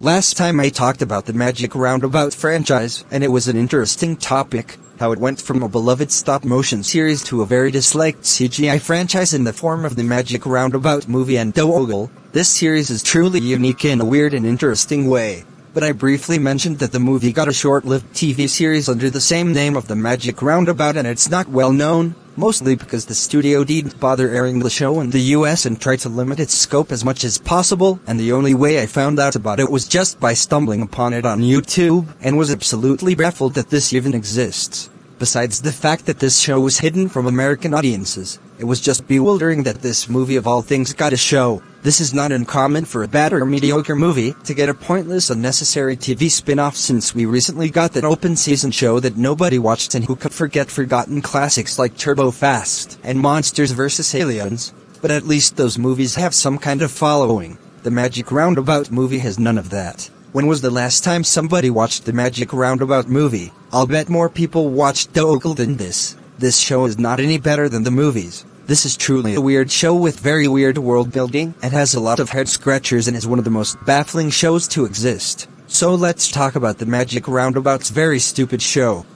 Last time I talked about the Magic Roundabout franchise, and it was an interesting topic, how it went from a beloved stop-motion series to a very disliked CGI franchise in the form of the Magic Roundabout movie and Dogle. This series is truly unique in a weird and interesting way. But I briefly mentioned that the movie got a short-lived TV series under the same name of the Magic Roundabout, and it's not well known, mostly because the studio didn't bother airing the show in the US and tried to limit its scope as much as possible, and the only way I found out about it was just by stumbling upon it on YouTube, and was absolutely baffled that this even exists. Besides the fact that this show was hidden from American audiences, it was just bewildering that this movie of all things got a show. This is not uncommon for a bad or mediocre movie to get a pointless, unnecessary TV spin-off, since we recently got that open season show that nobody watched, and who could forget forgotten classics like Turbo Fast and Monsters vs. Aliens. But at least those movies have some kind of following. The Magic Roundabout movie has none of that. When was the last time somebody watched the Magic Roundabout movie? I'll bet more people watched Dogle than this. This show is not any better than the movies. This is truly a weird show with very weird world building, and has a lot of head scratchers, and is one of the most baffling shows to exist. So let's talk about the Magic Roundabout's very stupid show.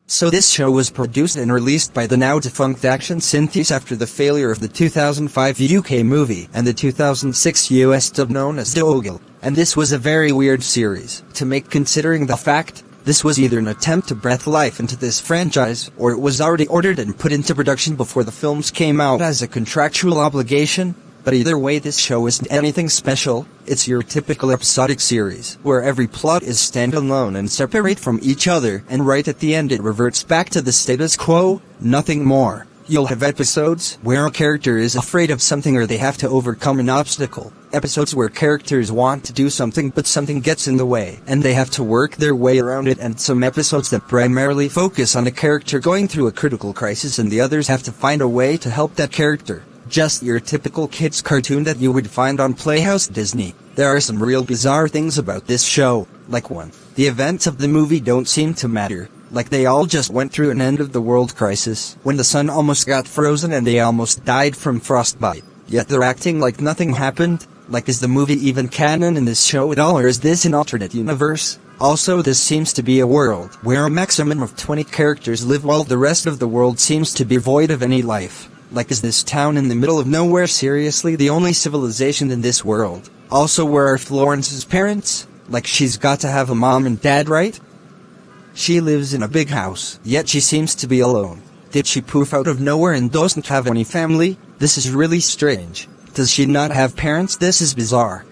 So this show was produced and released by the now defunct Action Synthes after the failure of the 2005 UK movie and the 2006 US dub known as Dogle. And this was a very weird series to make, considering the fact this was either an attempt to breathe life into this franchise, or it was already ordered and put into production before the films came out as a contractual obligation. But either way, this show isn't anything special. It's your typical episodic series, where every plot is standalone and separate from each other, and right at the end it reverts back to the status quo, nothing more. You'll have episodes where a character is afraid of something or they have to overcome an obstacle. Episodes where characters want to do something but something gets in the way and they have to work their way around it, and some episodes that primarily focus on a character going through a critical crisis and the others have to find a way to help that character. Just your typical kids cartoon that you would find on Playhouse Disney. There are some real bizarre things about this show, like 1. The events of the movie don't seem to matter. Like they all just went through an end-of-the-world crisis, when the sun almost got frozen and they almost died from frostbite. Yet they're acting like nothing happened. Like, is the movie even canon in this show at all, or is this an alternate universe? Also, this seems to be a world where a maximum of 20 characters live while the rest of the world seems to be void of any life. Like, is this town in the middle of nowhere seriously the only civilization in this world? Also, where are Florence's parents? Like, she's got to have a mom and dad, right? She lives in a big house, yet she seems to be alone. Did she poof out of nowhere and doesn't have any family? This is really strange. Does she not have parents? This is bizarre.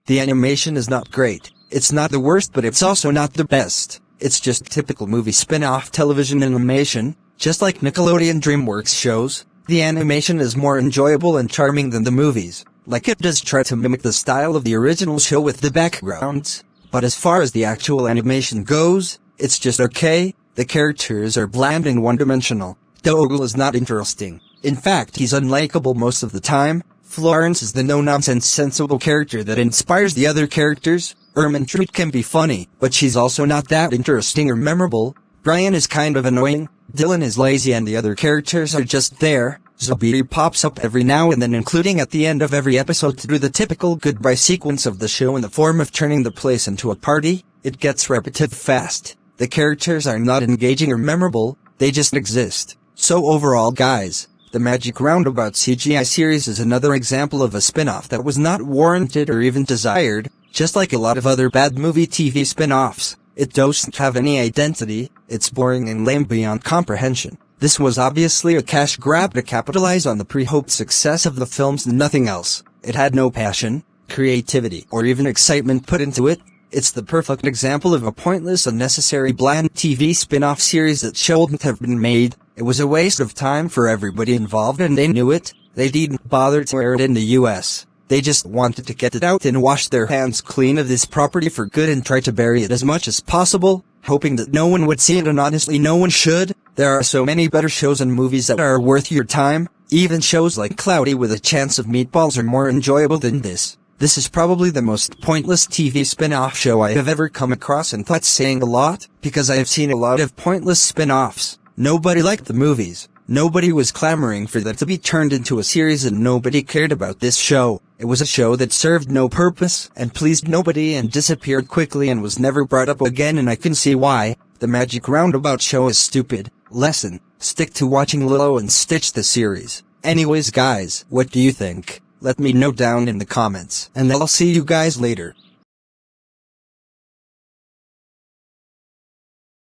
The animation is not great. It's not the worst, but it's also not the best. It's just typical movie spin-off television animation, just like Nickelodeon DreamWorks shows. The animation is more enjoyable and charming than the movies. Like, it does try to mimic the style of the original show with the backgrounds. But as far as the actual animation goes, it's just okay. The characters are bland and one-dimensional. Dogle is not interesting. In fact, he's unlikable most of the time. Florence is the no-nonsense sensible character that inspires the other characters. Ermintrude can be funny, but she's also not that interesting or memorable. Brian is kind of annoying. Dylan is lazy and the other characters are just there. Zobiri pops up every now and then, including at the end of every episode to do the typical goodbye sequence of the show in the form of turning the place into a party. It gets repetitive fast. The characters are not engaging or memorable, they just exist. So overall, guys, the Magic Roundabout CGI series is another example of a spin-off that was not warranted or even desired. Just like a lot of other bad movie TV spin-offs, it doesn't have any identity, it's boring and lame beyond comprehension. This was obviously a cash grab to capitalize on the pre-hoped success of the films and nothing else. It had no passion, creativity, or even excitement put into it. It's the perfect example of a pointless, unnecessary, bland TV spin-off series that shouldn't have been made. It was a waste of time for everybody involved and they knew it. They didn't bother to air it in the US. They just wanted to get it out and wash their hands clean of this property for good and try to bury it as much as possible, hoping that no one would see it, and honestly no one should. There are so many better shows and movies that are worth your time. Even shows like Cloudy with a Chance of Meatballs are more enjoyable than this. This is probably the most pointless TV spin-off show I have ever come across, and that's saying a lot, because I have seen a lot of pointless spin-offs. Nobody liked the movies. Nobody was clamoring for that to be turned into a series, and nobody cared about this show. It was a show that served no purpose and pleased nobody and disappeared quickly and was never brought up again, and I can see why. The Magic Roundabout show is stupid. Lesson: stick to watching Lilo and Stitch the series. Anyways guys, what do you think? Let me know down in the comments, and I'll see you guys later.